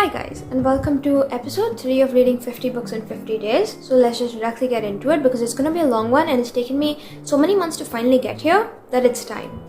Hi guys, and welcome to episode 3 of reading 50 books in 50 days. So let's just directly get into it because it's gonna be a long one and it's taken me so many months to finally get here that it's time.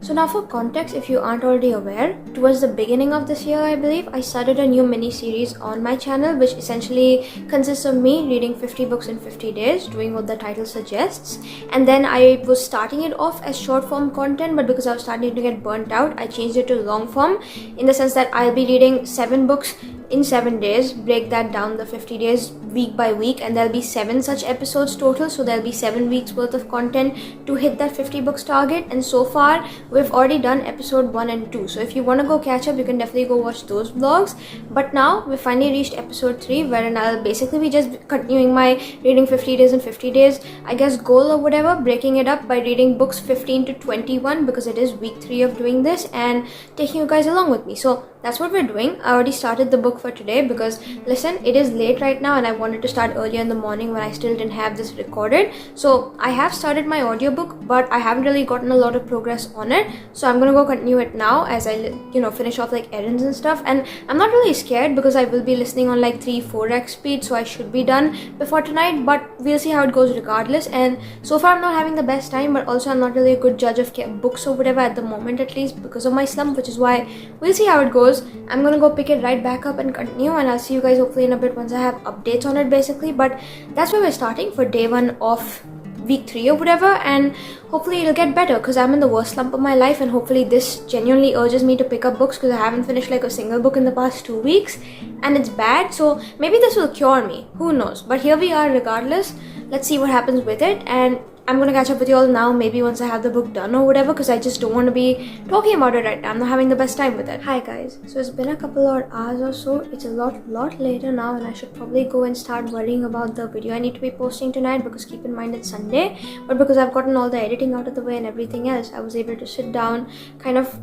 So now for context, if you aren't already aware, towards the beginning of this year, I believe, I started a new mini-series on my channel which essentially consists of me reading 50 books in 50 days, doing what the title suggests. And then I was starting it off as short form content, but because I was starting to get burnt out, I changed it to long form in the sense that I'll be reading 7 books in 7 days, break that down the 50 days week by week, and there'll be 7 such episodes total, so there'll be 7 weeks worth of content to hit that 50 books target. And so far we've already done episode 1 and 2, so if you want to go catch up, you can definitely go watch those vlogs. But now we finally reached episode 3, wherein I'll basically be just continuing my reading 50 days in 50 days, I guess, goal or whatever, breaking it up by reading books 15 to 21 because it is week 3 of doing this, and taking you guys along with me. So that's what we're doing. I already started the book for today because, listen, it is late right now and I wanted to start earlier in the morning when I still didn't have this recorded. So I have started my audiobook, but I haven't really gotten a lot of progress on it. So I'm gonna go continue it now as I, finish off like errands and stuff. And I'm not really scared because I will be listening on like 3-4x speed, so I should be done before tonight, but we'll see how it goes regardless. And so far I'm not having the best time, but also I'm not really a good judge of books or whatever at the moment, at least because of my slump, which is why we'll see how it goes. I'm gonna go pick it right back up and continue, and I'll see you guys hopefully in a bit once I have updates on it basically. But that's where we're starting for day 1 of week 3 or whatever, and hopefully it'll get better because I'm in the worst slump of my life, and hopefully this genuinely urges me to pick up books because I haven't finished like a single book in the past 2 weeks and it's bad. So maybe this will cure me, who knows, but here we are regardless. Let's see what happens with it, and I'm gonna catch up with you all now, maybe once I have the book done or whatever, because I just don't want to be talking about it right now. I'm not having the best time with it. Hi guys, so it's been a couple of hours or so. It's a lot later now, and I should probably go and start worrying about the video I need to be posting tonight, because keep in mind it's Sunday. But because I've gotten all the editing out of the way and everything else, I was able to sit down, kind of,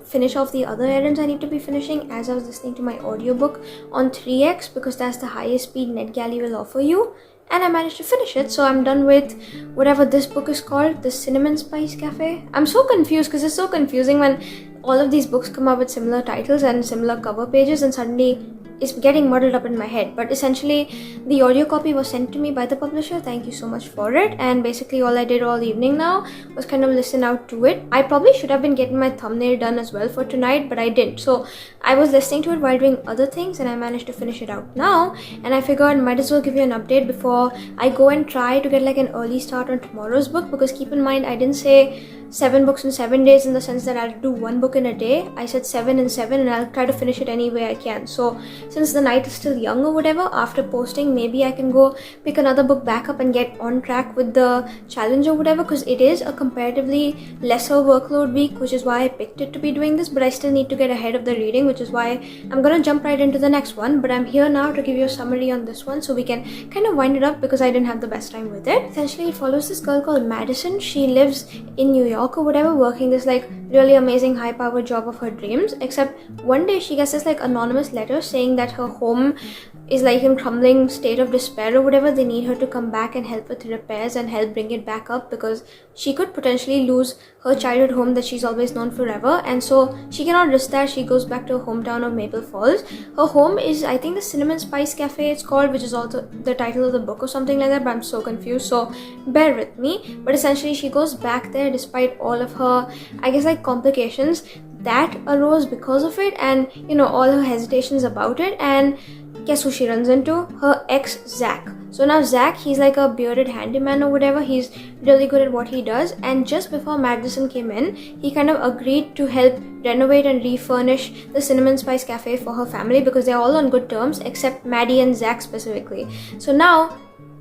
finish off the other errands I need to be finishing as I was listening to my audiobook on 3x, because that's the highest speed NetGalley will offer you. And I managed to finish it, so I'm done with whatever this book is called, the Cinnamon Spice Cafe. I'm so confused because it's so confusing when all of these books come up with similar titles and similar cover pages, and suddenly it's getting muddled up in my head. But essentially the audio copy was sent to me by the publisher, thank you so much for it, and basically all I did all evening now was kind of listen out to it. I probably should have been getting my thumbnail done as well for tonight, but I didn't, so I was listening to it while doing other things, and I managed to finish it out now. And I figured might as well give you an update before I go and try to get like an early start on tomorrow's book, because keep in mind I didn't say 7 books in 7 days in the sense that I'll do 1 book in a day. I said 7 in 7, and I'll try to finish it any way I can. So since the night is still young or whatever, after posting maybe I can go pick another book back up and get on track with the challenge or whatever, because it is a comparatively lesser workload week, which is why I picked it to be doing this. But I still need to get ahead of the reading, which is why I'm gonna jump right into the next one. But I'm here now to give you a summary on this one so we can kind of wind it up, because I didn't have the best time with it. Essentially it follows this girl called Madison. She lives in New York or whatever, working this like really amazing high powered job of her dreams, except one day she gets this like anonymous letter saying that her home is like in crumbling state of despair or whatever. They need her to come back and help with repairs and help bring it back up, because she could potentially lose her childhood home that she's always known forever, and so she cannot risk that. She goes back to her hometown of Maple Falls. Her home is, I think, the Cinnamon Spice Cafe it's called, which is also the title of the book or something like that, but I'm so confused, so bear with me. But essentially she goes back there despite all of her, I guess, like complications that arose because of it, and all her hesitations about it. And guess who she runs into? Her ex, Zach. So now Zach, he's like a bearded handyman or whatever. He's really good at what he does, and just before Madison came in, he kind of agreed to help renovate and refurnish the Cinnamon Spice Cafe for her family, because they're all on good terms except Maddie and Zach specifically. So now,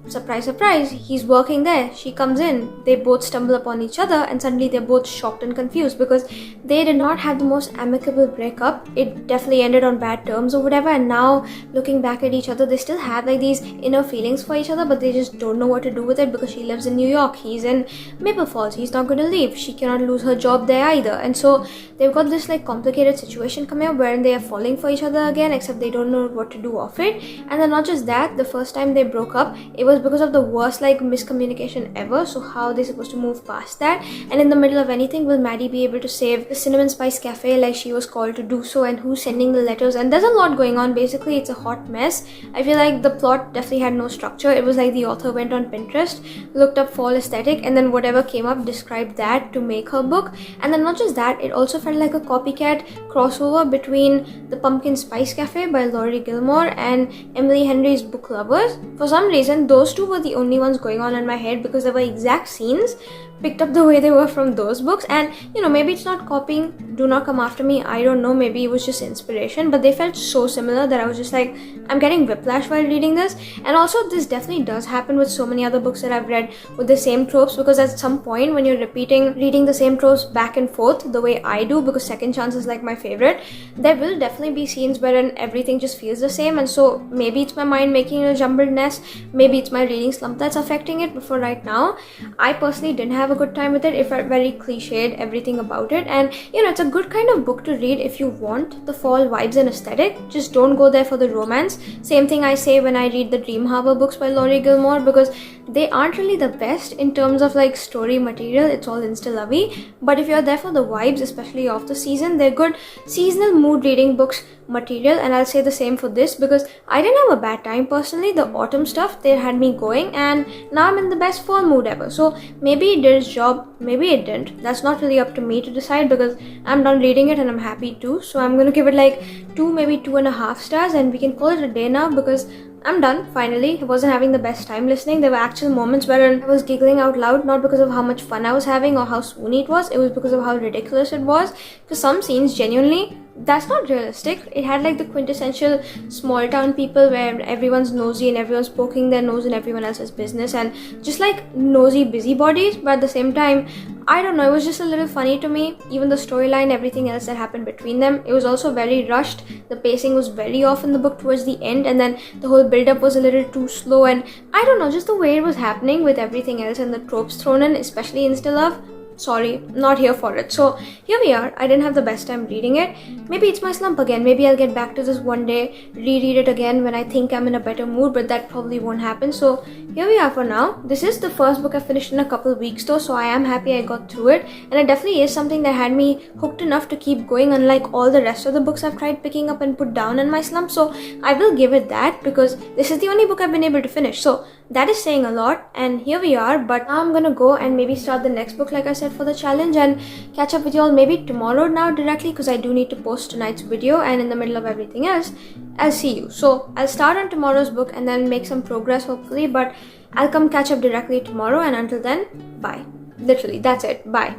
surprise surprise, he's working there. She comes in, they both stumble upon each other, and suddenly they're both shocked and confused because they did not have the most amicable breakup. It definitely ended on bad terms or whatever, and now looking back at each other, they still have like these inner feelings for each other, but they just don't know what to do with it, because she lives in New York, he's in Maple Falls, he's not going to leave, she cannot lose her job there either. And so they've got this like complicated situation coming up wherein they are falling for each other again, except they don't know what to do of it. And then not just that, the first time they broke up, it was because of the worst like miscommunication ever. So how are they supposed to move past that? And in the middle of anything, will Maddie be able to save the Cinnamon Spice Cafe like she was called to do so? And who's sending the letters? And there's a lot going on. Basically, it's a hot mess. I feel like the plot definitely had no structure. It was like the author went on Pinterest, looked up fall aesthetic, and then whatever came up described that to make her book. And then not just that, it also felt like a copycat crossover between The Pumpkin Spice Cafe by Laurie Gilmore and Emily Henry's Book Lovers. For some reason, those two were the only ones going on in my head because there were exact scenes picked up the way they were from those books. And maybe it's not copying, do not come after me, I don't know, maybe it was just inspiration, but they felt so similar that I was just like, I'm getting whiplash while reading this. And also this definitely does happen with so many other books that I've read with the same tropes, because at some point when you're reading the same tropes back and forth the way I do, because Second Chance is like my favorite, there will definitely be scenes wherein everything just feels the same. And so maybe it's my mind making a jumbled mess, maybe it's my reading slump that's affecting it, but for right now, I personally didn't have a good time with it. It felt very cliched, everything about it. And it's a good kind of book to read if you want the fall vibes and aesthetic. Just don't go there for the romance. Same thing I say when I read the Dream Harbor books by Laurie Gilmore, because they aren't really the best in terms of like story material. It's all insta-lovey. But if you're there for the vibes, especially of the season, they're good seasonal mood reading books material. And I'll say the same for this, because I didn't have a bad time personally. The autumn stuff, they had me going, and now I'm in the best fall mood ever. So maybe it did its job, maybe it didn't. That's not really up to me to decide, because I'm done reading it and I'm happy too. So I'm gonna give it like 2, maybe 2.5 stars, and we can call it a day now, because I'm done, finally. I wasn't having the best time listening. There were actual moments where I was giggling out loud, not because of how much fun I was having or how swoony it was because of how ridiculous it was. Because some scenes, genuinely, that's not realistic. It had like the quintessential small town people where everyone's nosy and everyone's poking their nose in everyone else's business and just like nosy busybodies. But at the same time, I don't know, it was just a little funny to me. Even the storyline, everything else that happened between them, it was also very rushed. The pacing was very off in the book towards the end, and then the whole build-up was a little too slow. And I don't know, just the way it was happening with everything else and the tropes thrown in, especially insta-love. Sorry, not here for it. So here we are. I didn't have the best time reading it. Maybe it's my slump again. Maybe I'll get back to this one day, reread it again when I think I'm in a better mood, but that probably won't happen. So here we are for now. This is the first book I finished in a couple weeks though, so I am happy I got through it. And it definitely is something that had me hooked enough to keep going, unlike all the rest of the books I've tried picking up and put down in my slump. So I will give it that, because this is the only book I've been able to finish. So that is saying a lot, and here we are. But now I'm gonna go and maybe start the next book like I said for the challenge, and catch up with you all maybe tomorrow now directly, because I do need to post tonight's video, and in the middle of everything else I'll see you. So I'll start on tomorrow's book and then make some progress hopefully, but I'll come catch up directly tomorrow, and until then, bye. Literally, that's it. Bye.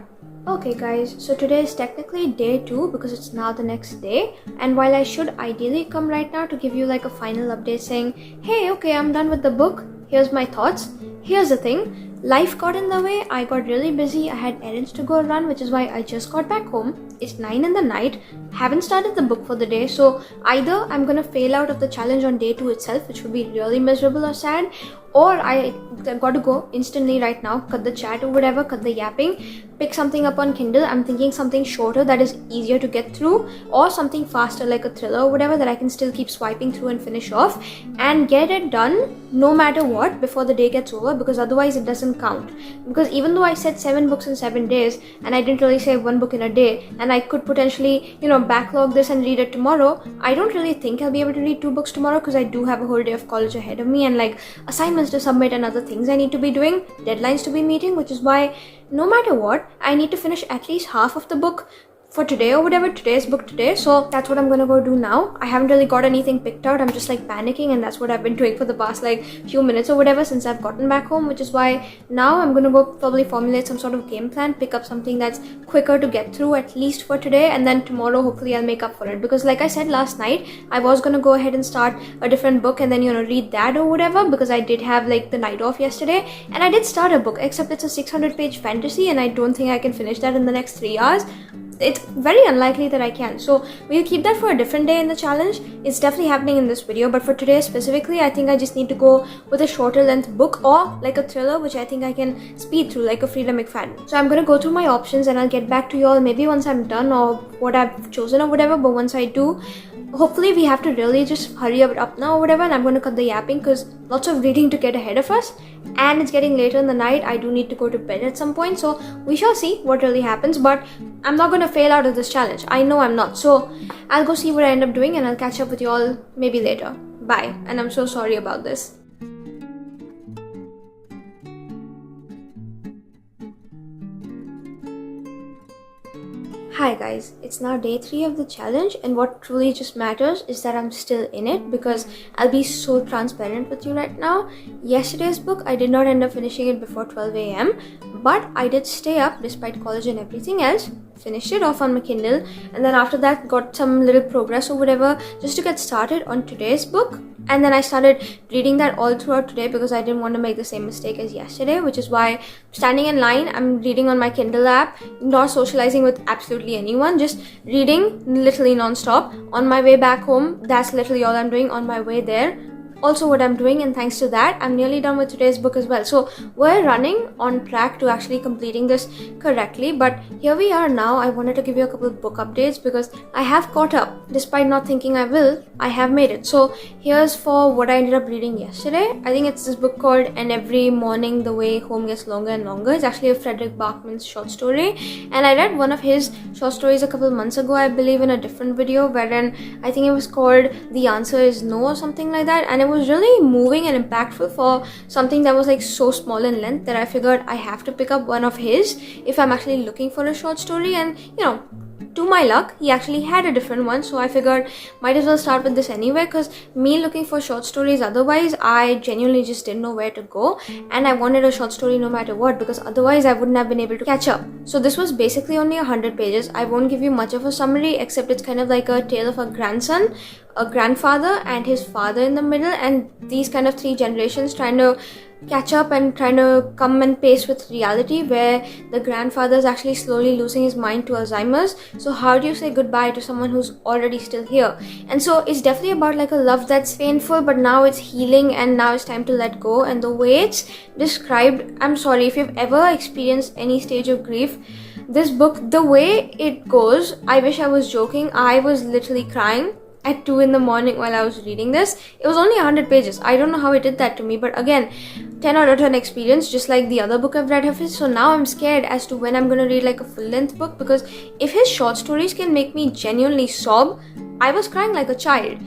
Okay guys, so today is technically day 2 because it's now the next day, and while I should ideally come right now to give you like a final update saying, hey, okay, I'm done with the book, here's my thoughts, here's the thing. Life got in the way, I got really busy, I had errands to go run, which is why I just got back home. It's 9 in the night, haven't started the book for the day, so either I'm gonna fail out of the challenge on day 2 itself, which would be really miserable or sad, or I got to go instantly right now, cut the chat or whatever, cut the yapping, pick something up on Kindle. I'm thinking something shorter that is easier to get through, or something faster like a thriller or whatever that I can still keep swiping through and finish off and get it done no matter what before the day gets over, because otherwise it doesn't count. Because even though I said 7 books in 7 days and I didn't really say 1 book in a day, and I could potentially backlog this and read it tomorrow, I don't really think I'll be able to read 2 books tomorrow, because I do have a whole day of college ahead of me and like assignments to submit and other things I need to be doing, deadlines to be meeting, which is why no matter what, I need to finish at least half of the book for today or whatever, today's book today. So that's what I'm gonna go do now. I haven't really got anything picked out. I'm just like panicking, and that's what I've been doing for the past like few minutes or whatever since I've gotten back home, which is why now I'm gonna go probably formulate some sort of game plan, pick up something that's quicker to get through at least for today, and then tomorrow hopefully I'll make up for it. Because like I said last night, I was gonna go ahead and start a different book and then read that or whatever, because I did have like the night off yesterday, and I did start a book, except it's a 600-page fantasy and I don't think I can finish that in the next 3 hours. It's very unlikely that I can, so we'll keep that for a different day in the challenge. It's definitely happening in this video, but for today specifically, I think I just need to go with a shorter length book or like a thriller, which I think I can speed through like a Frida McFadden. So I'm gonna go through my options and I'll get back to you all maybe once I'm done or what I've chosen or whatever. But once I do, hopefully we have to really just hurry up now or whatever, and I'm going to cut the yapping because lots of reading to get ahead of us, and it's getting later in the night. I do need to go to bed at some point, so we shall see what really happens, but I'm not going to fail out of this challenge. I know I'm not. So I'll go see what I end up doing, and I'll catch up with you all maybe later. Bye. And I'm so sorry about this. Hi guys, it's now day 3 of the challenge, and what truly just matters is that I'm still in it, because I'll be so transparent with you right now. Yesterday's book, I did not end up finishing it before 12 a.m. but I did stay up despite college and everything else, finished it off on my Kindle, and then after that got some little progress or whatever just to get started on today's book. And then I started reading that all throughout today because I didn't want to make the same mistake as yesterday, which is why standing in line, I'm reading on my Kindle app, not socializing with absolutely anyone, just reading literally non-stop. On my way back home, that's literally all I'm doing. On my way there, also what I'm doing, and thanks to that, I'm nearly done with today's book as well. So we're running on track to actually completing this correctly, but here we are now. I wanted to give you a couple of book updates because I have caught up. Despite not thinking I will, I have made it. So here's for what I ended up reading yesterday. I think it's this book called And Every Morning the Way Home Gets Longer and Longer. It's actually a Fredrik Backman's short story, and I read one of his short stories a couple of months ago, I believe, in a different video, wherein I think it was called The Answer Is No or something like that, and it was really moving and impactful for something that was like so small in length that I figured I have to pick up one of his if I'm actually looking for a short story. And to my luck, he actually had a different one, so I figured might as well start with this anyway, because me looking for short stories otherwise, I genuinely just didn't know where to go, and I wanted a short story no matter what, because otherwise I wouldn't have been able to catch up. So this was basically only 100 pages. I won't give you much of a summary, except it's kind of like a tale of a grandson, a grandfather, and his father in the middle, and these kind of 3 generations trying to catch up and trying to come and pace with reality, where the grandfather is actually slowly losing his mind to Alzheimer's. So how do you say goodbye to someone who's already still here? And so it's definitely about like a love that's painful, but now it's healing and now it's time to let go. And the way it's described, I'm sorry if you've ever experienced any stage of grief, this book, the way it goes, I wish I was joking. I was literally crying at 2 in the morning while I was reading this. It was only 100 pages. I don't know how it did that to me, but again, 10 out of 10 experience, just like the other book I've read of his. So now I'm scared as to when I'm going to read like a full-length book, because if his short stories can make me genuinely sob, I was crying like a child.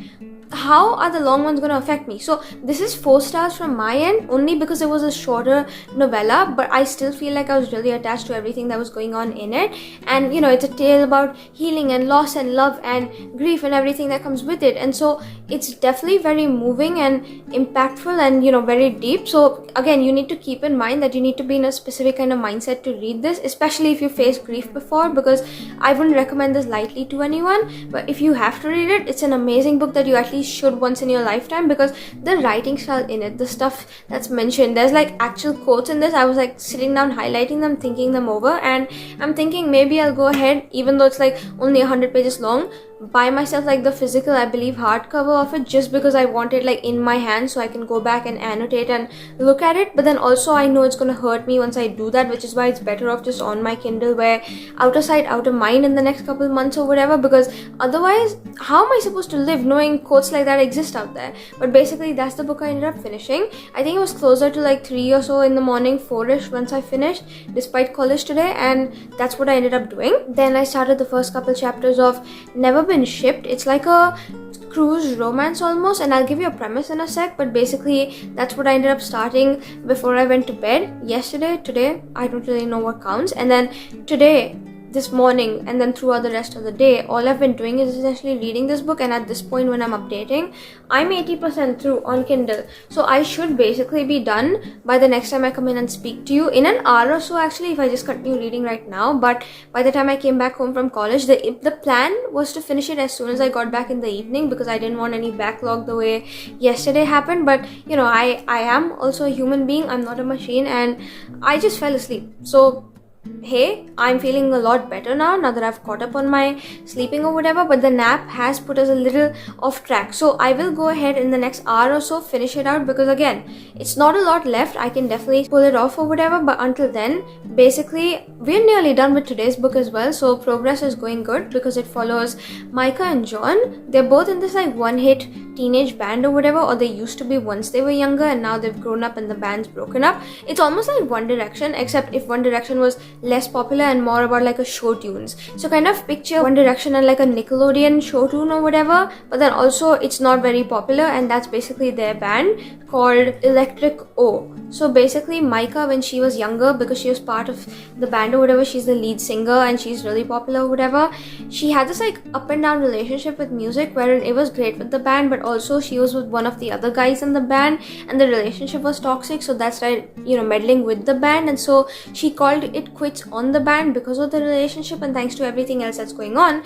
How are the long ones going to affect me? So this is 4 stars from my end, only because it was a shorter novella, but I still feel like I was really attached to everything that was going on in it. And it's a tale about healing and loss and love and grief and everything that comes with it. And so it's definitely very moving and impactful and very deep. So again, you need to keep in mind that you need to be in a specific kind of mindset to read this, especially if you faced grief before, because I wouldn't recommend this lightly to anyone. But if you have to read it, it's an amazing book that you at least should once in your lifetime, because the writing style in it, the stuff that's mentioned, there's like actual quotes in this. I was like sitting down, highlighting them, thinking them over, and I'm thinking maybe I'll go ahead, even though it's like only 100 pages long, buy myself like the physical, I believe, hardcover of it, just because I want it like in my hand so I can go back and annotate and look at it. But then also I know it's gonna hurt me once I do that, which is why it's better off just on my Kindle, where out of sight, out of mind in the next couple of months or whatever, because otherwise how am I supposed to live knowing quotes like that exist out there? But basically that's the book I ended up finishing. I think it was closer to like 3 or so in the morning, 4ish once I finished, despite college today, and that's what I ended up doing. Then I started the first couple chapters of Never Been Shipped. It's like a cruise romance almost, and I'll give you a premise in a sec, but basically that's what I ended up starting before I went to bed yesterday. Today, I don't really know what counts. And then today, this morning, and then throughout the rest of the day, all I've been doing is essentially reading this book. And at this point when I'm updating, I'm 80% through on Kindle, so I should basically be done by the next time I come in and speak to you, in an hour or so actually, if I just continue reading right now. But by the time I came back home from college, the plan was to finish it as soon as I got back in the evening, because I didn't want any backlog the way yesterday happened. But I am also a human being, I'm not a machine, and I just fell asleep. So hey, I'm feeling a lot better now that I've caught up on my sleeping or whatever, but the nap has put us a little off track. So I will go ahead in the next hour or so, finish it out, because again, it's not a lot left. I can definitely pull it off or whatever, but until then, basically, we're nearly done with today's book as well. So progress is going good because it follows Micah and John. They're both in this like one-hit teenage band or whatever, or they used to be once they were younger, and now they've grown up and the band's broken up. It's almost like One Direction, except if One Direction was less popular and more about like a show tunes. So kind of picture One Direction and like a Nickelodeon show tune or whatever, but then also it's not very popular, and that's basically their band called Electric O. So basically Micah, when she was younger, because she was part of the band or whatever, she's the lead singer and she's really popular or whatever, she had this like up and down relationship with music wherein it was great with the band, but also she was with one of the other guys in the band and the relationship was toxic, so that's right, meddling with the band, and so she called it quits on the band because of the relationship, and thanks to everything else that's going on,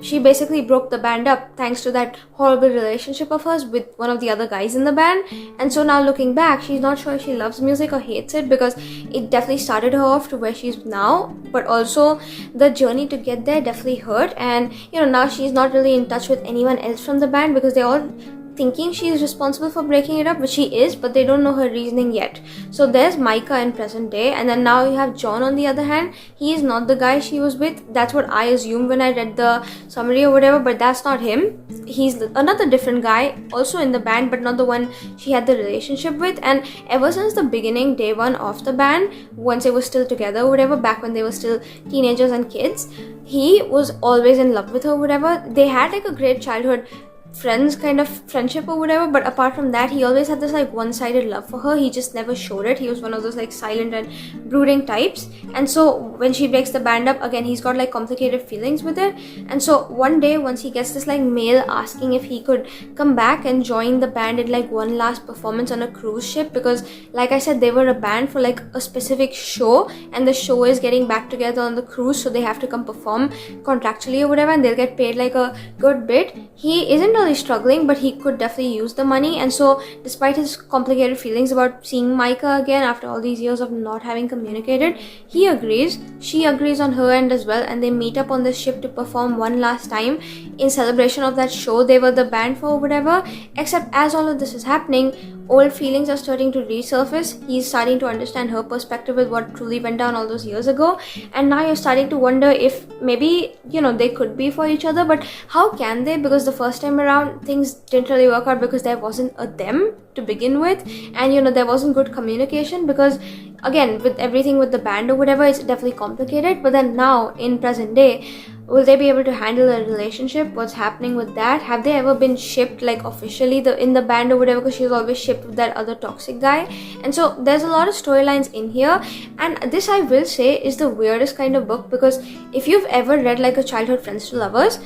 she basically broke the band up thanks to that horrible relationship of hers with one of the other guys in the band. And so now looking back, she's not sure if she loves music or hates it, because it definitely started her off to where she's now, but also the journey to get there definitely hurt. And now she's not really in touch with anyone else from the band because they all thinking she is responsible for breaking it up, which she is, but they don't know her reasoning yet. So there's Micah in present day, and then now you have John on the other hand. He is not the guy she was with. That's what I assumed when I read the summary or whatever, but that's not him. He's another different guy, also in the band, but not the one she had the relationship with. And ever since the beginning, day one of the band, once they were still together or whatever, back when they were still teenagers and kids, he was always in love with her or whatever. They had like a great childhood friends kind of friendship or whatever, but apart from that, he always had this like one-sided love for her. He just never showed it. He was one of those like silent and brooding types, and so when she breaks the band up again, he's got like complicated feelings with it. And so one day, once he gets this like mail asking if he could come back and join the band in like one last performance on a cruise ship, because like I said, they were a band for like a specific show, and the show is getting back together on the cruise, so they have to come perform contractually or whatever, and they'll get paid like a good bit. He isn't really struggling, but he could definitely use the money, and so despite his complicated feelings about seeing Micah again after all these years of not having communicated, he agrees. She agrees on her end as well, and they meet up on this ship to perform one last time in celebration of that show they were the band for or whatever. Except as all of this is happening, old feelings are starting to resurface. He's starting to understand her perspective with what truly went down all those years ago, and now you're starting to wonder if maybe they could be for each other, but how can they? Because the first time around things didn't really work out because there wasn't a them to begin with, and there wasn't good communication, because again, with everything with the band or whatever, it's definitely complicated. But then now in present day, will they be able to handle a relationship? What's happening with that? Have they ever been shipped like officially in the band or whatever? Because she's always shipped with that other toxic guy. And so there's a lot of storylines in here, and this I will say is the weirdest kind of book, because if you've ever read like a childhood friends to lovers,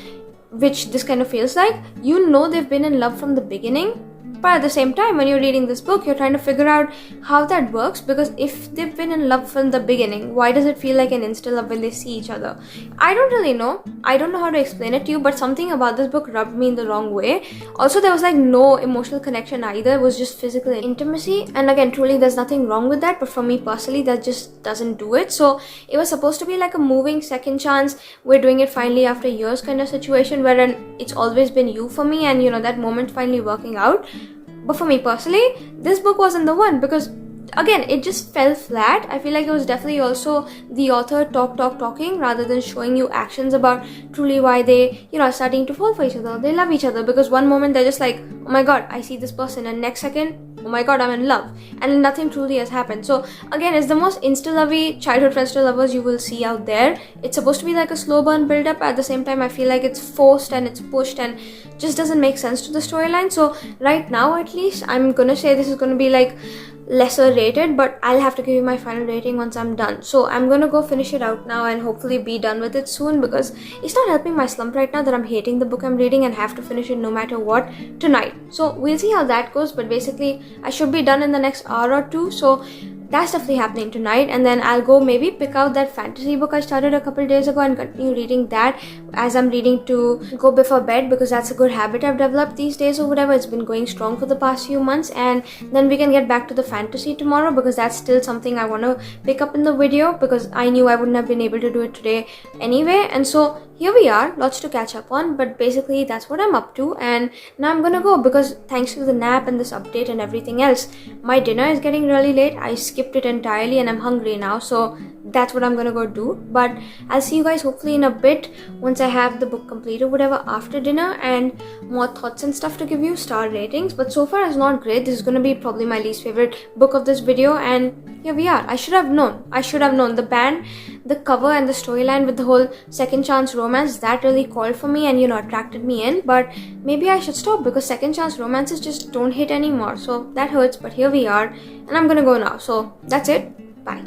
which this kind of feels like, they've been in love from the beginning. But at the same time, when you're reading this book, you're trying to figure out how that works, because if they've been in love from the beginning, why does it feel like an instant love when they see each other? I don't really know. I don't know how to explain it to you, but something about this book rubbed me in the wrong way. Also, there was like no emotional connection either. It was just physical intimacy. And again, truly, there's nothing wrong with that, but for me personally, that just doesn't do it. So it was supposed to be like a moving second chance, we're doing it finally after years kind of situation, wherein it's always been you for me, and that moment finally working out. But for me personally, this book wasn't the one, because again, it just fell flat. I feel like it was definitely also the author talking rather than showing you actions about truly why they, are starting to fall for each other. They love each other, because one moment they're just like, oh my god, I see this person, and next second, oh my god, I'm in love, and nothing truly has happened. So again, it's the most insta-lovey childhood friends to lovers you will see out there. It's supposed to be like a slow burn build up. At the same time, I feel like it's forced and it's pushed and just doesn't make sense to the storyline. So right now, at least, I'm gonna say this is gonna be like lesser rated, but I'll have to give you my final rating once I'm done. So I'm gonna go finish it out now and hopefully be done with it soon, because it's not helping my slump right now that I'm hating the book I'm reading and have to finish it no matter what tonight. So we'll see how that goes, but basically I should be done in the next hour or two. So that's definitely happening tonight. And then I'll go maybe pick out that fantasy book I started a couple days ago and continue reading that as I'm reading to go before bed, because that's a good habit I've developed these days or whatever. It's been going strong for the past few months. And then we can get back to the fantasy tomorrow, because that's still something I want to pick up in the video, because I knew I wouldn't have been able to do it today anyway. And so here we are, lots to catch up on, but basically that's what I'm up to. And now I'm gonna go, because thanks to the nap and this update and everything else, my dinner is getting really late. I skipped it entirely and I'm hungry now, so that's what I'm gonna go do. But I'll see you guys hopefully in a bit once I have the book complete or whatever after dinner, and more thoughts and stuff to give you, star ratings. But so far it's not great. This is gonna be probably my least favorite book of this video, and here we are. I should have known the band, the cover and the storyline with the whole second chance romance, that really called for me and attracted me in. But maybe I should stop, because second chance romances just don't hit anymore, so that hurts. But here we are, and I'm gonna go now, so that's it. Bye.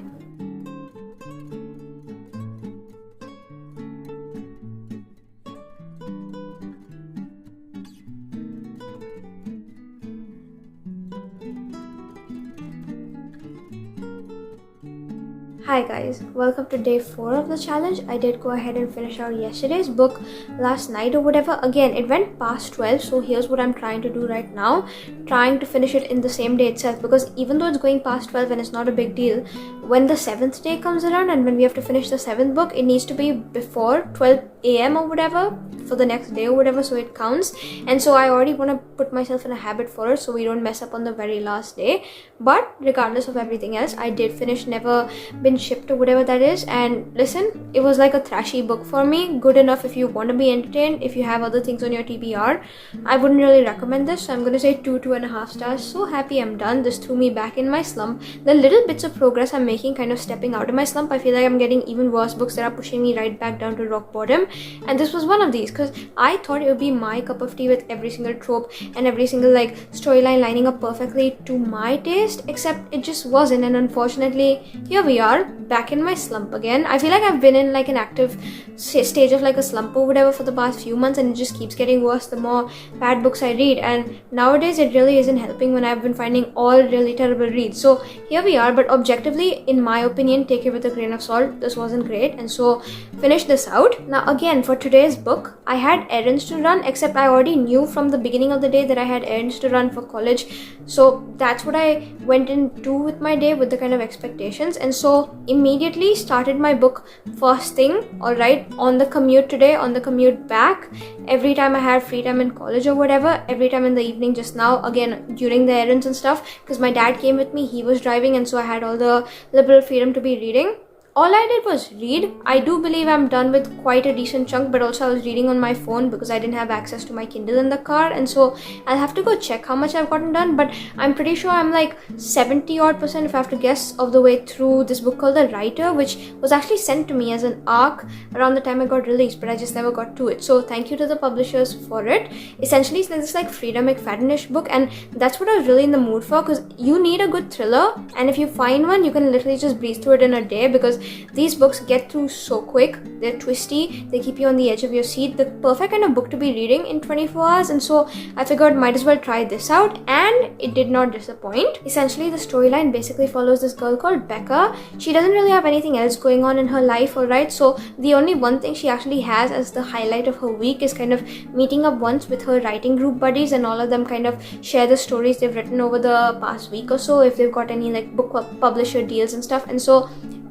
Hi guys, welcome to day 4 of the challenge. I did go ahead and finish out yesterday's book last night or whatever. Again, it went past 12, so here's what I'm trying to do right now. Trying to finish it in the same day itself, because even though it's going past 12 and it's not a big deal, when the 7th day comes around and when we have to finish the 7th book, it needs to be before 12 a.m. or whatever for the next day or whatever, so it counts. And so I already want to put myself in a habit for it, so we don't mess up on the very last day. But regardless of everything else, I did finish Never Been Shipped or whatever that is. And listen, it was like a trashy book for me, good enough if you want to be entertained. If you have other things on your TBR, I wouldn't really recommend this, so I'm gonna say 2.5 stars. So happy I'm done. This threw me back in my slump. The little bits of progress I'm making, kind of stepping out of my slump, I feel like I'm getting even worse books that are pushing me right back down to rock bottom, and this was one of these, because I thought it would be my cup of tea with every single trope and every single storyline lining up perfectly to my taste, except it just wasn't. And unfortunately, here we are back in my slump again. I feel like I've been in an active stage of a slump or whatever for the past few months, and it just keeps getting worse the more bad books I read. And nowadays it really isn't helping when I've been finding all really terrible reads. So here we are, but objectively, in my opinion, take it with a grain of salt. This wasn't great, and so finish this out. Now again, for today's book, I had errands to run, except I already knew from the beginning of the day that I had errands to run for college, so that's what I went into with my day, with the kind of expectations. And so immediately started my book first thing, alright, on the commute today, on the commute back, every time I had free time in college or whatever, every time in the evening just now, again during the errands and stuff, because my dad came with me, he was driving, and so I had all the liberal freedom to be reading. All I did was read. I do believe I'm done with quite a decent chunk, but also I was reading on my phone because I didn't have access to my Kindle in the car, and so I'll have to go check how much I've gotten done, but I'm pretty sure I'm 70% if I have to guess of the way through this book called The Writer, which was actually sent to me as an ARC around the time it got released, but I just never got to it. So thank you to the publishers for it. Essentially it's this Frida McFadden-ish book, and that's what I was really in the mood for, because you need a good thriller, and if you find one, you can literally just breeze through it in a day, because these books get through so quick. They're twisty, they keep you on the edge of your seat, the perfect kind of book to be reading in 24 hours. And so I figured might as well try this out, and it did not disappoint. Essentially the storyline basically follows this girl called Becca. She doesn't really have anything else going on in her life, alright, so the only one thing she actually has as the highlight of her week is kind of meeting up once with her writing group buddies, and all of them kind of share the stories they've written over the past week or so, if they've got any book publisher deals and stuff. And so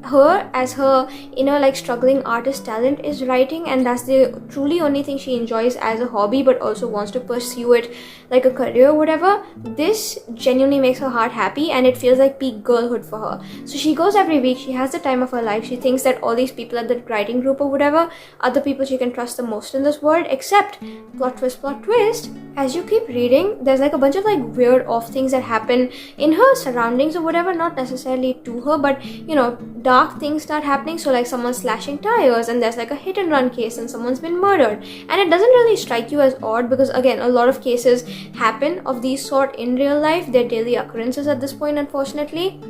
her, as her inner struggling artist talent, is writing, and that's the truly only thing she enjoys as a hobby, but also wants to pursue it like a career or whatever. This genuinely makes her heart happy, and it feels like peak girlhood for her. So she goes every week, she has the time of her life, she thinks that all these people at the writing group or whatever are the people she can trust the most in this world, except plot twist, as you keep reading, there's a bunch of weird off things that happen in her surroundings or whatever, not necessarily to her, but dark things start happening. So someone's slashing tires, and there's a hit and run case, and someone's been murdered, and it doesn't really strike you as odd, because again, a lot of cases happen of these sort in real life. They're daily occurrences at this point, unfortunately.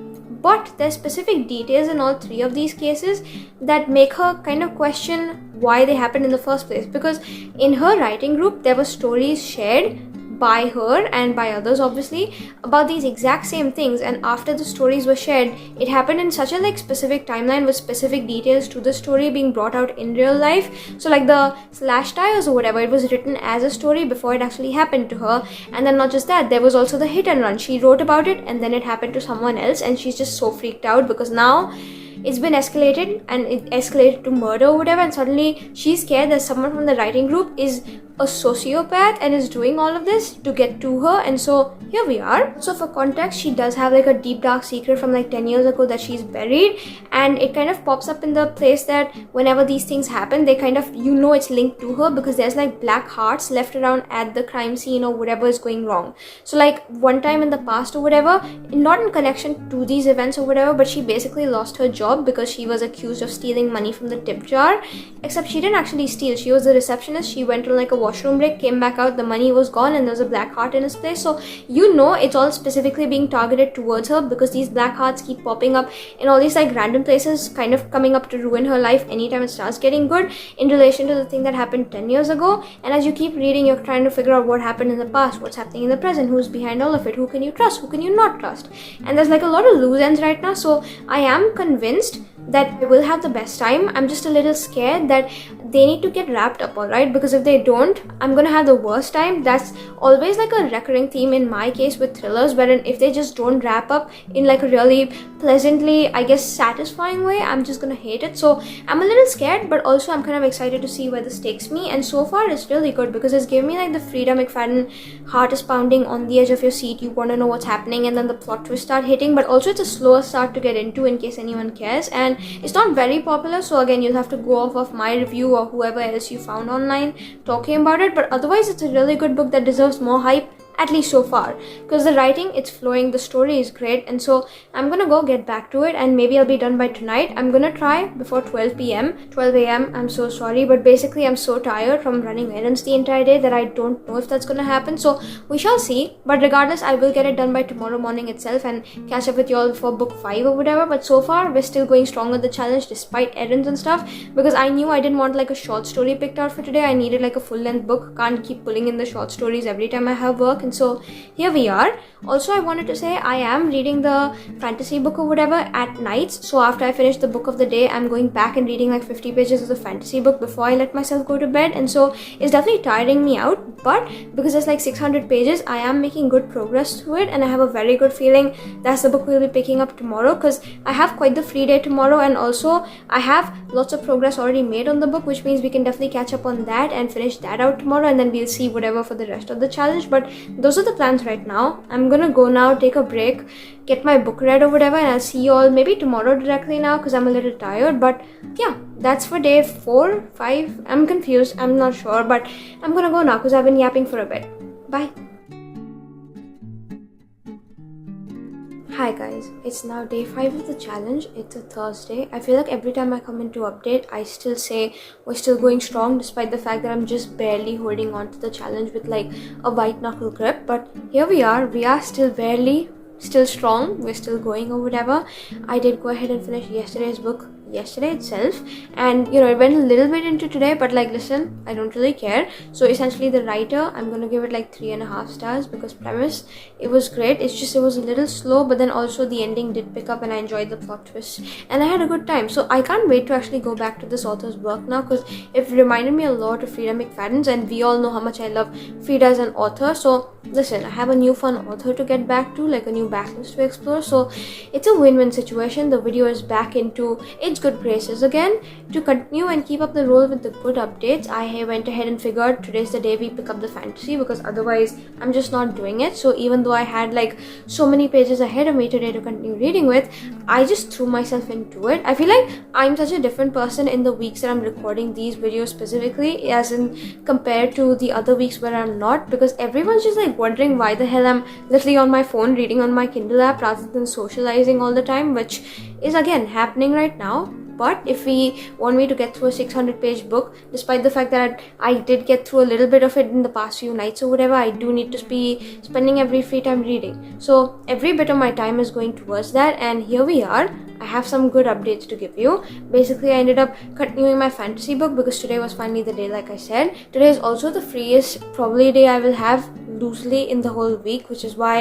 But there's specific details in all 3 of these cases that make her kind of question why they happened in the first place, because in her writing group there were stories shared by her and by others obviously about these exact same things, and after the stories were shared, it happened in such a like specific timeline with specific details to the story being brought out in real life. So like the slash tires or whatever, it was written as a story before it actually happened to her. And then not just that, there was also the hit and run. She wrote about it and then it happened to someone else, and she's just so freaked out because now it's been escalated and it escalated to murder or whatever, and suddenly she's scared that someone from the writing group is a sociopath and is doing all of this to get to her. And so here we are. So for context, she does have like a deep dark secret from like 10 years ago that she's buried, and it kind of pops up in the place that whenever these things happen, they kind of, you know, it's linked to her because there's like black hearts left around at the crime scene or whatever is going wrong. So like one time in the past or whatever, not in connection to these events or whatever, but she basically lost her job because she was accused of stealing money from the tip jar. Except she didn't actually steal, she was a receptionist. She went on like a washroom break, came back out, the money was gone, and there was a black heart in his place. So you know it's all specifically being targeted towards her because these black hearts keep popping up in all these like random places, kind of coming up to ruin her life anytime it starts getting good in relation to the thing that happened 10 years ago. And as you keep reading, you're trying to figure out what happened in the past, what's happening in the present, who's behind all of it, who can you trust, who can you not trust. And there's like a lot of loose ends right now, so I am convinced that I will have the best time. I'm just a little scared that they need to get wrapped up, alright? Because if they don't, I'm gonna have the worst time. That's always like a recurring theme in my case with thrillers, wherein if they just don't wrap up in like a really pleasantly, I guess, satisfying way, I'm just gonna hate it. So I'm a little scared, but also I'm kind of excited to see where this takes me. And so far it's really good because it's giving me like the Frida McFadden heart is pounding on the edge of your seat, you want to know what's happening, and then the plot twist start hitting. But also it's a slower start to get into in case anyone cares, and it's not very popular, so again you'll have to go off of my review or whoever else you found online talking about it. But otherwise it's a really good book that deserves more hype, at least so far, because the writing, it's flowing, the story is great. And so I'm gonna go get back to it, and maybe I'll be done by tonight. I'm gonna try before 12 a.m. I'm so sorry, but basically I'm so tired from running errands the entire day that I don't know if that's gonna happen, so we shall see. But regardless, I will get it done by tomorrow morning itself and catch up with y'all for book 5 or whatever. But so far we're still going strong with the challenge despite errands and stuff, because I knew I didn't want like a short story picked out for today. I needed like a full-length book, can't keep pulling in the short stories every time I have work. And so here we are. Also, I wanted to say I am reading the fantasy book or whatever at nights. So after I finish the book of the day, I'm going back and reading like 50 pages of the fantasy book before I let myself go to bed. And so it's definitely tiring me out, but because it's like 600 pages, I am making good progress through it, and I have a very good feeling that's the book we'll be picking up tomorrow, because I have quite the free day tomorrow, and also I have lots of progress already made on the book, which means we can definitely catch up on that and finish that out tomorrow, and then we'll see whatever for the rest of the challenge. But those are the plans right now. I'm gonna go now, take a break, get my book read or whatever, and I'll see you all maybe tomorrow directly now because I'm a little tired. But yeah, that's for day 4, 5, I'm confused, I'm not sure, but I'm gonna go now because I've been yapping for a bit. Bye. Hi guys, it's now day 5 of the challenge. It's a Thursday. I feel like every time I come into update, I still say we're still going strong despite the fact that I'm just barely holding on to the challenge with like a white knuckle grip. But here we are still strong, we're still going or whatever. I did go ahead and finish yesterday's book yesterday itself, and you know, it went a little bit into today, but like listen, I don't really care. So essentially the writer, I'm gonna give it like 3.5 stars because premise, it was great. It's just it was a little slow, but then also the ending did pick up and I enjoyed the plot twist and I had a good time. So I can't wait to actually go back to this author's work now because it reminded me a lot of Frida McFadden's, and we all know how much I love Frida as an author. So listen, I have a new fun author to get back to, like a new backlist to explore, so it's a win-win situation. The video is back into its good graces again. To continue and keep up the role with the good updates, I went ahead and figured today's the day we pick up the fantasy, because otherwise I'm just not doing it. So even though I had like so many pages ahead of me today to continue reading with, I just threw myself into it. I feel like I'm such a different person in the weeks that I'm recording these videos specifically, as in compared to the other weeks where I'm not, because everyone's just like wondering why the hell I'm literally on my phone reading on my Kindle app rather than socializing all the time, which is again happening right now. But if we want me to get through a 600-page book, despite the fact that I did get through a little bit of it in the past few nights or whatever, I do need to be spending every free time reading. So every bit of my time is going towards that, and here we are. I have some good updates to give you. Basically, I ended up continuing my fantasy book because today was finally the day, like I said. Today is also the freest probably day I will have loosely in the whole week, which is why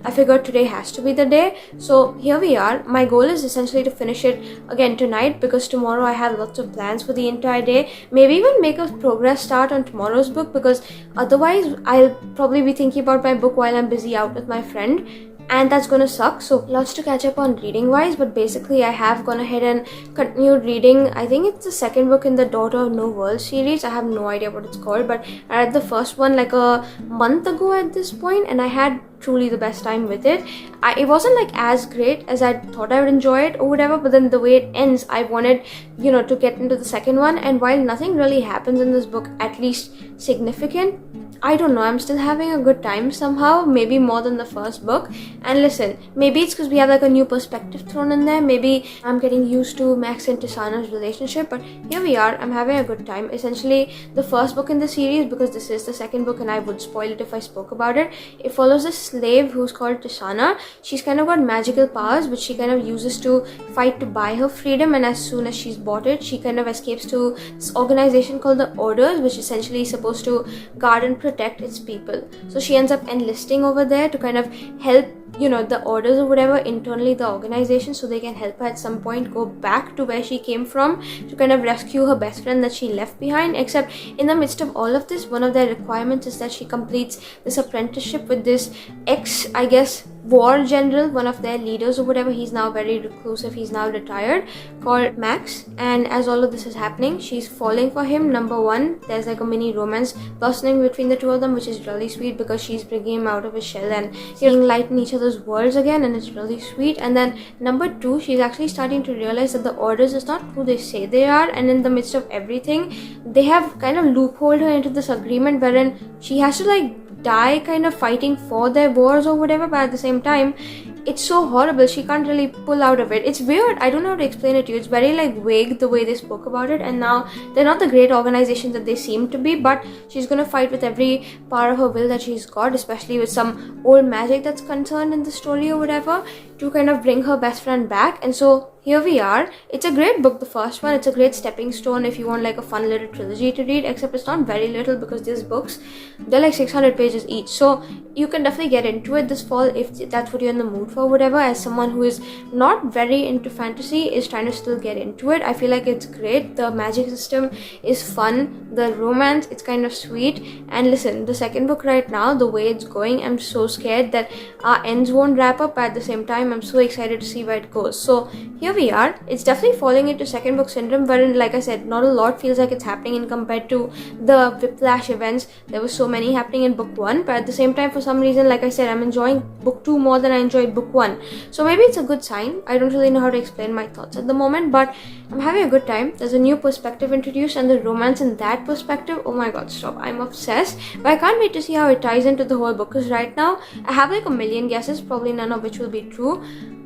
I figured today has to be the day. So here we are. My goal is essentially to finish it again tonight, because tomorrow I have lots of plans for the entire day. Maybe even make a progress start on tomorrow's book, because otherwise I'll probably be thinking about my book while I'm busy out with my friend, and that's gonna suck. So lots to catch up on reading wise, but basically I have gone ahead and continued reading. I think it's the second book in the Daughter of No World series. I have no idea what it's called, but I read the first one like a month ago at this point, and I had truly the best time with it. It wasn't like as great as I thought I would enjoy it or whatever, but then the way it ends, I wanted, to get into the second one. And while nothing really happens in this book, at least significant, I don't know, I'm still having a good time somehow, maybe more than the first book. And listen, maybe it's because we have like a new perspective thrown in there. Maybe I'm getting used to Max and Tisana's relationship, but here we are, I'm having a good time. Essentially, the first book in the series, because this is the second book and I would spoil it if I spoke about it, it follows a slave who's called Tisana. She's kind of got magical powers, which she kind of uses to fight to buy her freedom, and as soon as she's bought it, she kind of escapes to this organization called the Orders, which essentially is supposed to guard and protect its people. So she ends up enlisting over there to kind of help the Orders or whatever, internally the organization, so they can help her at some point go back to where she came from to kind of rescue her best friend that she left behind. Except in the midst of all of this, one of their requirements is that she completes this apprenticeship with this I guess war general, one of their leaders or whatever. He's now very reclusive, he's now retired, called Max. And as all of this is happening, she's falling for him. Number one, there's like a mini romance blossoming between the two of them, which is really sweet, because she's bringing him out of his shell and seeing light in each other's worlds again, and it's really sweet. And then number two, she's actually starting to realize that the Orders is not who they say they are, and in the midst of everything, they have kind of loopholed her into this agreement wherein she has to die kind of fighting for their wars or whatever, but at the same time, it's so horrible, she can't really pull out of it. It's weird, I don't know how to explain it to you. It's very vague the way they spoke about it, and now they're not the great organization that they seem to be, but she's gonna fight with every part of her will that she's got, especially with some old magic that's concerned in the story or whatever, to kind of bring her best friend back. And so here we are. It's a great book, the first one. It's a great stepping stone if you want a fun little trilogy to read, except it's not very little, because these books, they're 600 pages each, so you can definitely get into it this fall if that's what you're in the mood for, whatever. As someone who is not very into fantasy is trying to still get into it, I feel like it's great. The magic system is fun, the romance, it's kind of sweet. And listen, the second book right now, the way it's going, I'm so scared that our ends won't wrap up, but at the same time, I'm so excited to see where it goes. So here we are. It's definitely falling into second book syndrome, wherein, like I said, not a lot feels like it's happening in compared to the Whiplash events. There were so many happening in book one, but at the same time, for some reason, like I said, I'm enjoying book two more than I enjoyed book one. So maybe it's a good sign. I don't really know how to explain my thoughts at the moment, but I'm having a good time. There's a new perspective introduced, and the romance in that perspective, oh my god, stop, I'm obsessed. But I can't wait to see how it ties into the whole book, because right now I have a million guesses, probably none of which will be true,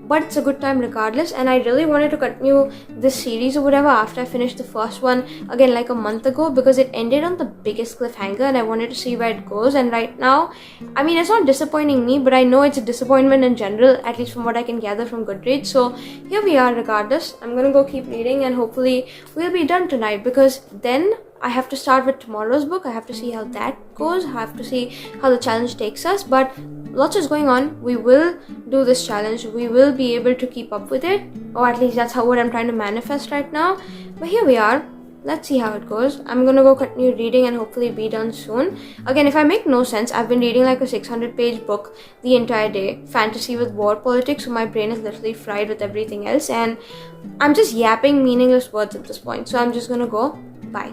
but it's a good time regardless. And I really wanted to continue this series or whatever after I finished the first one again a month ago, because it ended on the biggest cliffhanger and I wanted to see where it goes. And right now, I mean, it's not disappointing me, but I know it's a disappointment in general, at least from what I can gather from Goodreads. So here we are regardless. I'm gonna go keep reading and hopefully we'll be done tonight, because then I have to start with tomorrow's book. I have to see how that goes. I have to see how the challenge takes us, but lots is going on. We will do this challenge. We will be able to keep up with it, or at least that's what I'm trying to manifest right now. But here we are. Let's see how it goes. I'm gonna go continue reading and hopefully be done soon. Again, if I make no sense, I've been reading a 600-page book the entire day, fantasy with war politics, so my brain is literally fried with everything else, and I'm just yapping meaningless words at this point. So I'm just gonna go. Bye.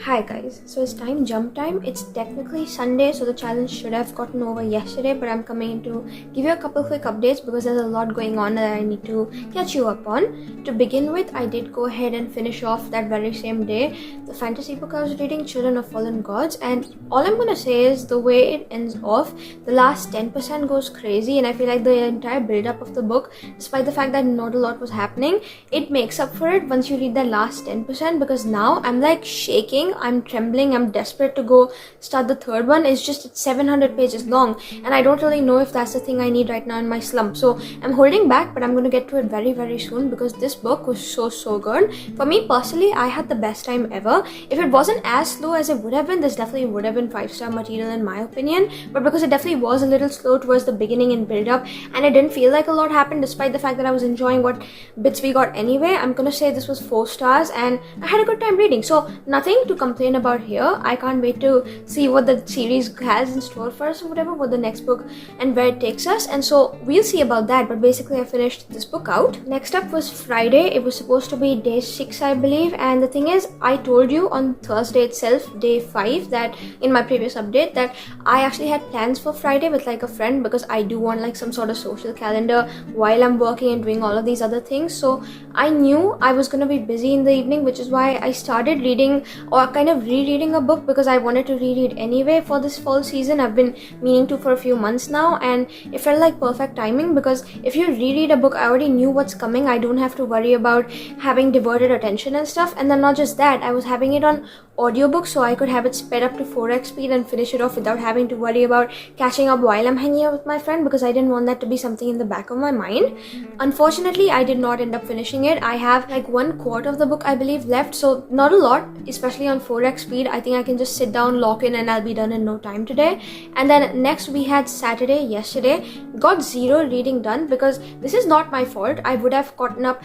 Hi guys, so it's jump time. It's technically Sunday, so the challenge should have gotten over yesterday, but I'm coming in to give you a couple quick updates because there's a lot going on that I need to catch you up on. To begin with, I did go ahead and finish off that very same day the fantasy book I was reading, Children of Fallen Gods, and all I'm gonna say is the way it ends off, the last 10% goes crazy, and I feel like the entire build-up of the book, despite the fact that not a lot was happening, it makes up for it once you read the last 10%, because now I'm shaking. reading. I'm trembling, I'm desperate to go start the third one. It's 700 pages long, and I don't really know if that's the thing I need right now in my slump. So I'm holding back, but I'm going to get to it very, very soon because this book was so good. For me personally, I had the best time ever. If it wasn't as slow as it would have been, this definitely would have been 5-star material in my opinion. But because it definitely was a little slow towards the beginning and build up, and it didn't feel like a lot happened despite the fact that I was enjoying what bits we got anyway, I'm gonna say this was 4 stars and I had a good time reading. So nothing to complain about here. I can't wait to see what the series has in store for us or whatever, what the next book and where it takes us, and so we'll see about that. But basically I finished this book out. Next up was Friday. It was supposed to be day 6 I believe, and the thing is, I told you on Thursday itself, day 5, that in my previous update that I actually had plans for Friday with like a friend, because I do want like some sort of social calendar while I'm working and doing all of these other things. So I knew I was gonna be busy in the evening, which is why I started reading or kind of rereading a book, because I wanted to reread anyway for this fall season. I've been meaning to for a few months now, and it felt like perfect timing, because if you reread a book, I already knew what's coming. I don't have to worry about having diverted attention and stuff. And then not just that, I was having it on audiobook, so I could have it sped up to 4x speed and finish it off without having to worry about catching up while I'm hanging out with my friend, because I didn't want that to be something in the back of my mind. Unfortunately, I did not end up finishing it. I have like 1/4 of the book I believe left, so not a lot, especially on 4x speed. I think I can just sit down, lock in, and I'll be done in no time today. And then next we had Saturday, yesterday. Got 0 reading done because this is not my fault. I would have gotten up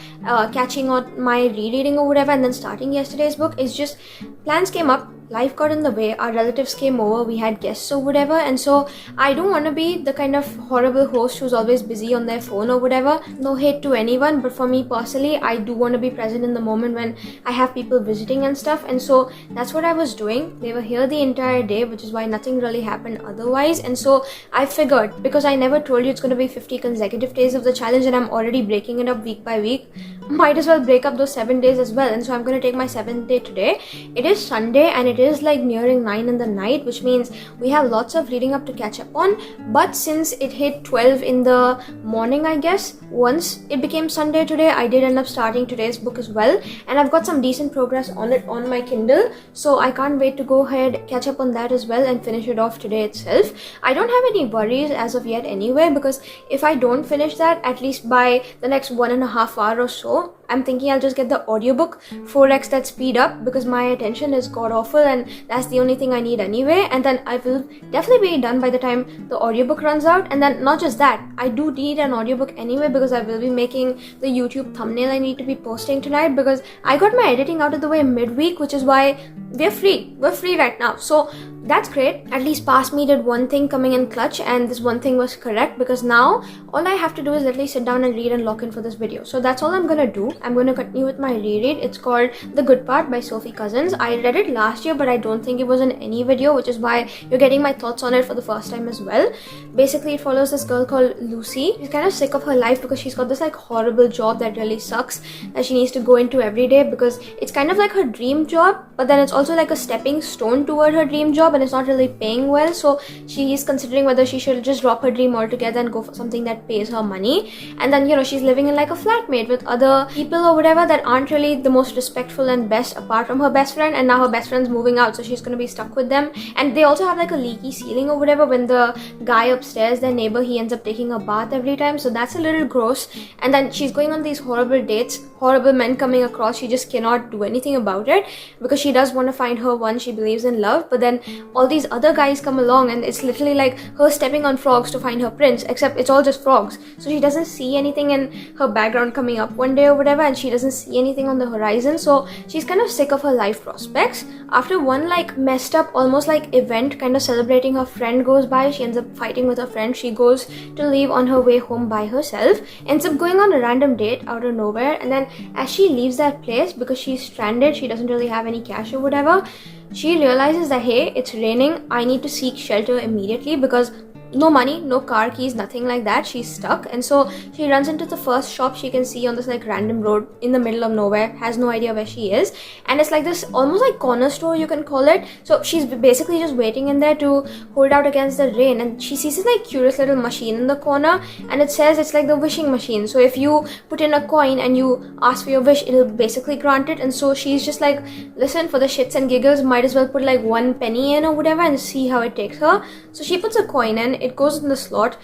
catching on my rereading or whatever and then starting yesterday's book. It's just plans came up, life got in the way, our relatives came over, we had guests or whatever, and so I don't want to be the kind of horrible host who's always busy on their phone or whatever. No hate to anyone, but for me personally, I do want to be present in the moment when I have people visiting and stuff, and so that's what I was doing. They were here the entire day, which is why nothing really happened otherwise. And so I figured, because I never told you it's going to be 50 consecutive days of the challenge and I'm already breaking it up week by week, might as well break up those 7 days as well. And so I'm going to take my 7th day today. It is Sunday and it is like nearing 9 in the night, which means we have lots of reading up to catch up on. But since it hit 12 in the morning, I guess, once it became Sunday today, I did end up starting today's book as well, and I've got some decent progress on it on my Kindle, so I can't wait to go ahead, catch up on that as well and finish it off today itself. I don't have any worries as of yet anyway, because if I don't finish that at least by the next 1.5 hours or so, I'm thinking I'll just get the audiobook 4x that speed up, because my attention is god awful and that's the only thing I need anyway, and then I will definitely be done by the time the audiobook runs out. And then not just that, I do need an audiobook anyway, because I will be making the YouTube thumbnail I need to be posting tonight, because I got my editing out of the way midweek, which is why we're free right now. So that's great. At least past me did one thing coming in clutch, and this one thing was correct, because now all I have to do is literally sit down and read and lock in for this video. So that's all I'm gonna do. I'm gonna continue with my reread. It's called The Good Part by Sophie Cousens. I read it last year, but I don't think it was in any video, which is why you're getting my thoughts on it for the first time as well. Basically, it follows this girl called Lucy. She's kind of sick of her life because she's got this like horrible job that really sucks that she needs to go into every day, because it's kind of like her dream job, but then it's also like a stepping stone toward her dream job, and it's not really paying well. So she is considering whether she should just drop her dream altogether and go for something that pays her money. And then, you know, she's living in like a flatmate with other people or whatever that aren't really the most respectful and best, apart from her best friend, and now her best friend's moving out, so she's gonna be stuck with them. And they also have like a leaky ceiling or whatever. When the guy upstairs, their neighbor, he ends up taking a bath every time, so that's a little gross. And then she's going on these horrible dates, horrible men coming across. She just cannot do anything about it, because she does want to find her one. She believes in love, but then all these other guys come along and it's literally like her stepping on frogs to find her prince, except it's all just frogs. So she doesn't see anything in her background coming up one day or whatever, and she doesn't see anything on the horizon. So she's kind of sick of her life prospects. After one like messed up almost like event kind of celebrating her friend goes by, she ends up fighting with her friend. She goes to leave on her way home by herself, ends up going on a random date out of nowhere, and then as she leaves that place, because she's stranded, she doesn't really have any cash or whatever, she realizes that, hey, it's raining, I need to seek shelter immediately, because no money, no car keys, nothing like that. She's stuck, and so she runs into the first shop she can see on this like random road in the middle of nowhere, has no idea where she is, and it's like this almost like corner store, you can call it. So she's basically just waiting in there to hold out against the rain, and she sees this like curious little machine in the corner, and it says it's like the wishing machine. So if you put in a coin and you ask for your wish, it'll basically grant it. And so she's just like, listen, for the shits and giggles, might as well put like 1 penny in or whatever and see how it takes her. So she puts a coin in, it goes in the slot.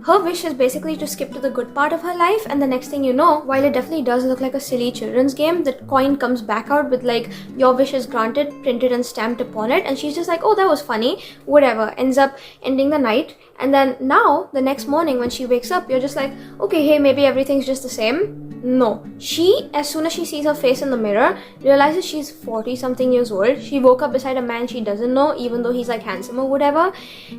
Her wish is basically to skip to the good part of her life, and the next thing you know, while it definitely does look like a silly children's game, the coin comes back out with like, your wish is granted, printed and stamped upon it, and she's just like, oh, that was funny, whatever, ends up ending the night. And then now, the next morning when she wakes up, you're just like, okay, hey, maybe everything's just the same. No. She, as soon as she sees her face in the mirror, realizes she's 40 something years old. She woke up beside a man she doesn't know, even though he's like handsome or whatever.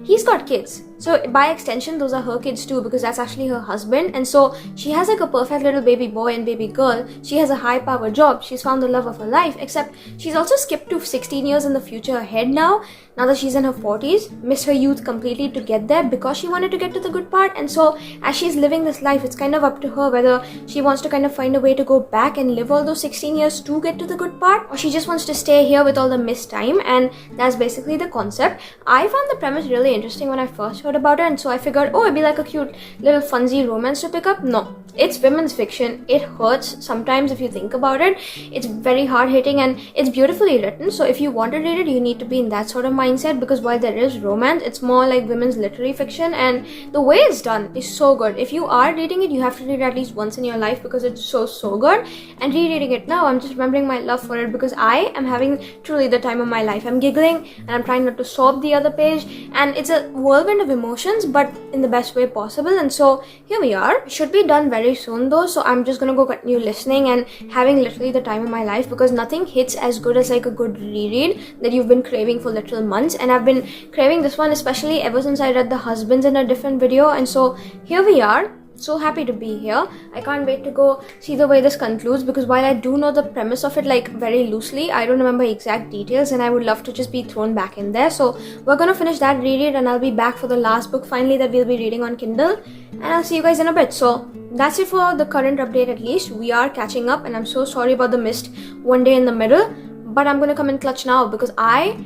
He's got kids. So by extension, those are her kids too, because that's actually her husband. And so she has like a perfect little baby boy and baby girl. She has a high power job. She's found the love of her life, except she's also skipped to 16 years in the future ahead now that she's in her 40s, missed her youth completely to get there because she wanted to get to the good part. And so as she's living this life, it's kind of up to her whether she wants to kind of find a way to go back and live all those 16 years to get to the good part, or she just wants to stay here with all the missed time. And that's basically the concept. I found the premise really interesting when I first heard about it, and so I figured, oh, it'd be like a cute little funsy romance to pick up. No, it's women's fiction. It hurts sometimes if you think about it. It's very hard-hitting and it's beautifully written. So if you want to read it, you need to be in that sort of mindset, because while there is romance, it's more like women's literary fiction, and the way it's done is so good. If you are reading it, you have to read it at least once in your life because it's so good. And rereading it now, I'm just remembering my love for it because I am having truly the time of my life. I'm giggling and I'm trying not to sob the other page, and it's a whirlwind of emotions, but in the best way possible. And so here we are. It should be done very soon though, so I'm just gonna go continue listening and having literally the time of my life, because nothing hits as good as like a good reread that you've been craving for literal months. And I've been craving this one especially ever since I read The Husbands in a different video, and so here we are. So happy to be here. I can't wait to go see the way this concludes, because while I do know the premise of it like very loosely, I don't remember exact details, and I would love to just be thrown back in there. So we're gonna finish that reread, and I'll be back for the last book finally that we'll be reading on Kindle, and I'll see you guys in a bit. So that's it for the current update. At least we are catching up, and I'm so sorry about the missed one day in the middle, but I'm gonna come in clutch now because I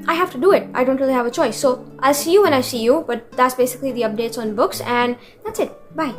have to do it. I don't really have a choice. So I'll see you when I see you, but that's basically the updates on books, and that's it. Bye.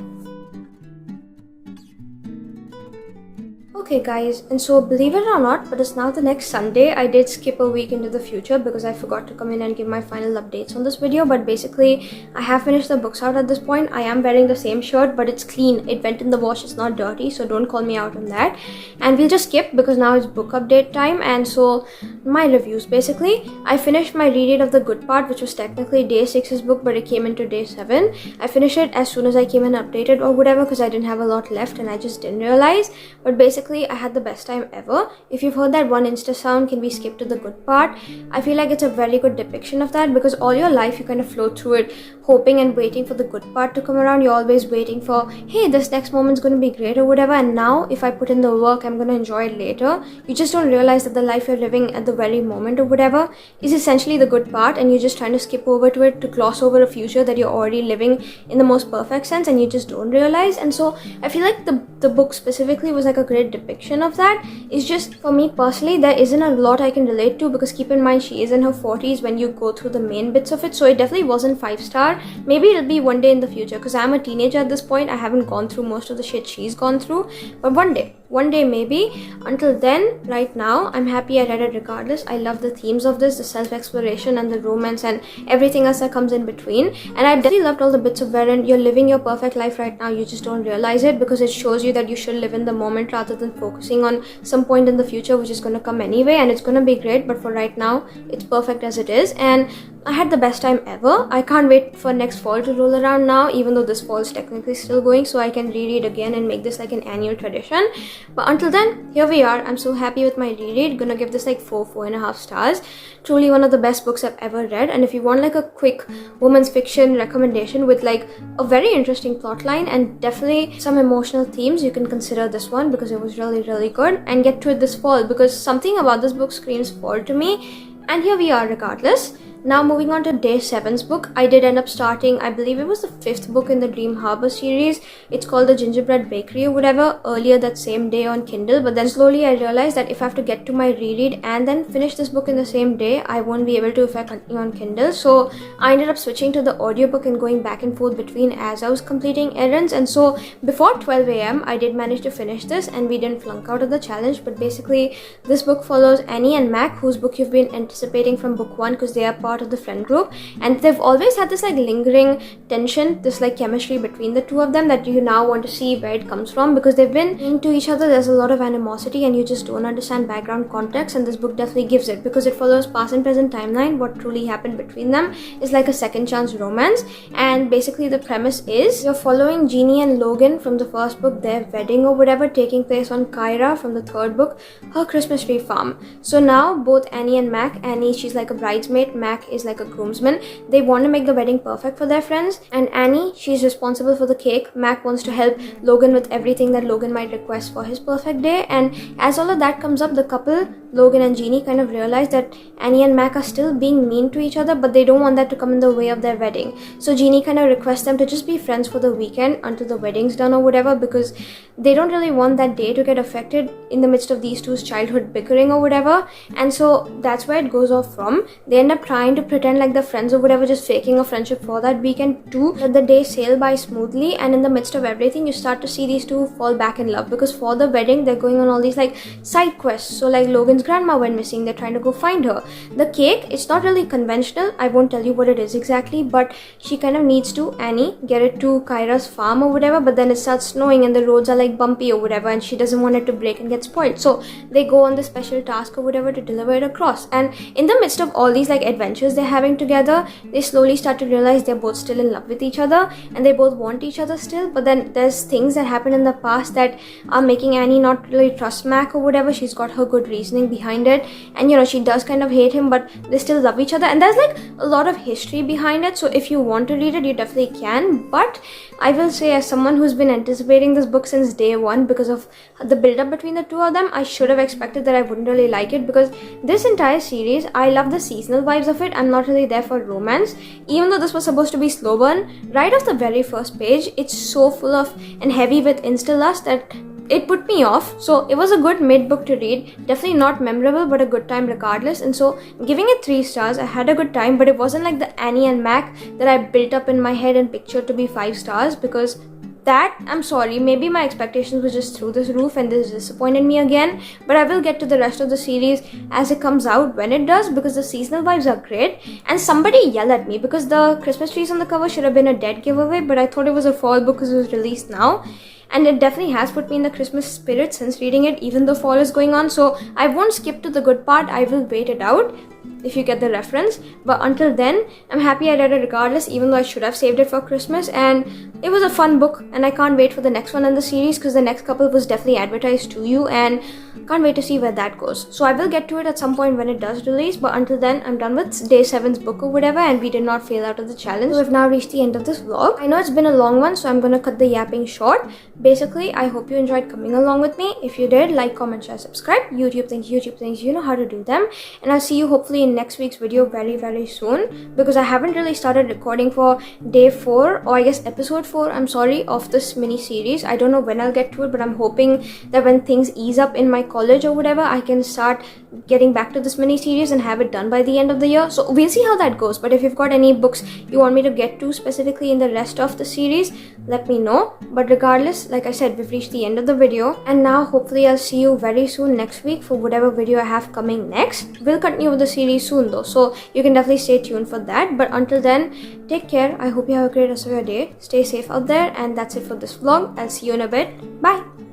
Okay guys, and so believe it or not, but it's now the next Sunday. I did skip a week into the future because I forgot to come in and give my final updates on this video, but basically I have finished the books out at this point. I am wearing the same shirt, but it's clean. It went in the wash, it's not dirty, so don't call me out on that. And we'll just skip because now it's book update time. And so my reviews, basically I finished my reread of The Good Part, which was technically day 6's book, but it came into day 7. I finished it as soon as I came in updated or whatever, because I didn't have a lot left and I just didn't realize. But basically I had the best time ever. If you've heard that one Insta sound, can we skip to the good part? I feel like it's a very good depiction of that, because all your life you kind of flow through it hoping and waiting for the good part to come around. You're always waiting for, hey, this next moment's going to be great or whatever, and now if I put in the work, I'm going to enjoy it later. You just don't realize that the life you're living at the very moment or whatever is essentially the good part, and you're just trying to skip over to it to gloss over a future that you're already living in the most perfect sense, and you just don't realize. And so I feel like the book specifically was like a great depiction of that. It's just, for me personally, there isn't a lot I can relate to, because keep in mind she is in her 40s when you go through the main bits of it, so it definitely wasn't 5-star. Maybe it'll be one day in the future, because I'm a teenager at this point. I haven't gone through most of the shit she's gone through, but one day maybe. Until then, right now, I'm happy I read it regardless. I love the themes of this, the self-exploration and the romance and everything else that comes in between. And I definitely loved all the bits of wherein you're living your perfect life right now, you just don't realize it, because it shows you that you should live in the moment rather than focusing on some point in the future which is going to come anyway, and it's going to be great, but for right now it's perfect as it is. And I had the best time ever. I can't wait for next fall to roll around now, even though this fall is technically still going, so I can reread again and make this like an annual tradition. But until then, here we are. I'm so happy with my reread. Gonna give this like 4.5 stars. Truly one of the best books I've ever read. And if you want like a quick women's fiction recommendation with like a very interesting plotline and definitely some emotional themes, you can consider this one, because it was really good. And get to it this fall, because something about this book screams fall to me. And here we are regardless. Now moving on to day 7's book, I did end up starting, I believe it was the 5th book in the Dream Harper series. It's called the Gingerbread Bakery or whatever, earlier that same day on Kindle. But then slowly I realized that if I have to get to my reread and then finish this book in the same day, I won't be able to if I continue on Kindle. So I ended up switching to the audiobook and going back and forth between as I was completing errands. And so before 12 a.m. I did manage to finish this and we didn't flunk out of the challenge. But basically this book follows Annie and Mac, whose book you've been anticipating from book 1 because they are part of the friend group, and they've always had this like lingering tension, this like chemistry between the two of them that you now want to see where it comes from, because they've been into each other. There's a lot of animosity and you just don't understand background context, and this book definitely gives it because it follows past and present timeline. What truly happened between them is like a second chance romance, and basically the premise is you're following Jeannie and Logan from the first book, their wedding or whatever, taking place on Kyra from the third book, her Christmas tree farm. So now both Annie and Mac, Annie, she's like a bridesmaid, Mac is like a groomsman. They want to make the wedding perfect for their friends, and Annie, she's responsible for the cake. Mac wants to help Logan with everything that Logan might request for his perfect day. And as all of that comes up, the couple, Logan and Jeannie, kind of realize that Annie and Mac are still being mean to each other, but they don't want that to come in the way of their wedding. So Jeannie kind of requests them to just be friends for the weekend until the wedding's done or whatever, because they don't really want that day to get affected in the midst of these two's childhood bickering or whatever. And so that's where it goes off from. They end up trying to pretend like they're friends or whatever, just faking a friendship for that weekend to let the day sail by smoothly. And in the midst of everything, you start to see these two fall back in love, because for the wedding they're going on all these like side quests. So like Logan's grandma went missing, they're trying to go find her. The cake, it's not really conventional, I won't tell you what it is exactly, but she kind of needs to, Annie, get it to Kyra's farm or whatever, but then it starts snowing and the roads are like bumpy or whatever, and she doesn't want it to break and get spoiled. So they go on this special task or whatever to deliver it across. And in the midst of all these like adventures they're having together, they slowly start to realize they're both still in love with each other and they both want each other still. But then there's things that happen in the past that are making Annie not really trust Mac or whatever. She's got her good reasoning behind it, and you know, she does kind of hate him, but they still love each other, and there's like a lot of history behind it. So if you want to read it, you definitely can. But I will say, as someone who's been anticipating this book since day one because of the build-up between the two of them, I should have expected that I wouldn't really like it, because this entire series, I love the seasonal vibes of it. I'm not really there for romance, even though this was supposed to be slow burn. Right off the very first page, it's so full of and heavy with insta-lust that it put me off. So it was a good mid-book to read, definitely not memorable, but a good time regardless. And so giving it 3 stars. I had a good time, but it wasn't like the Annie and Mac that I built up in my head and pictured to be 5 stars, because that, I'm sorry, maybe my expectations were just through this roof and this disappointed me again. But I will get to the rest of the series as it comes out when it does, because the seasonal vibes are great. And somebody yelled at me because the Christmas trees on the cover should have been a dead giveaway, but I thought it was a fall book because it was released now. And it definitely has put me in the Christmas spirit since reading it, even though fall is going on. So I won't skip to the good part, I will wait it out, if you get the reference. But until then, I'm happy I read it regardless, even though I should have saved it for Christmas. And it was a fun book, and I can't wait for the next one in the series, because the next couple was definitely advertised to you, and can't wait to see where that goes. So I will get to it at some point when it does release, but until then, I'm done with day 7's book or whatever, and we did not fail out of the challenge. So we've now reached the end of this vlog. I know it's been a long one, so I'm gonna cut the yapping short. Basically, I hope you enjoyed coming along with me. If you did, like, comment, share, subscribe. YouTube things, you know how to do them. And I'll see you hopefully in next week's video very soon, because I haven't really started recording for day 4, or I guess episode 4, I'm sorry, of this mini series. I don't know when I'll get to it, but I'm hoping that when things ease up in my college or whatever, I can start getting back to this mini series and have it done by the end of the year. So we'll see how that goes. But if you've got any books you want me to get to specifically in the rest of the series, let me know. But regardless, like I said, we've reached the end of the video, and now hopefully I'll see you very soon next week for whatever video I have coming next. We'll continue with the series soon though, so you can definitely stay tuned for that. But until then, take care. I hope you have a great rest of your day. Stay safe out there, and that's it for this vlog. I'll see you in a bit. Bye.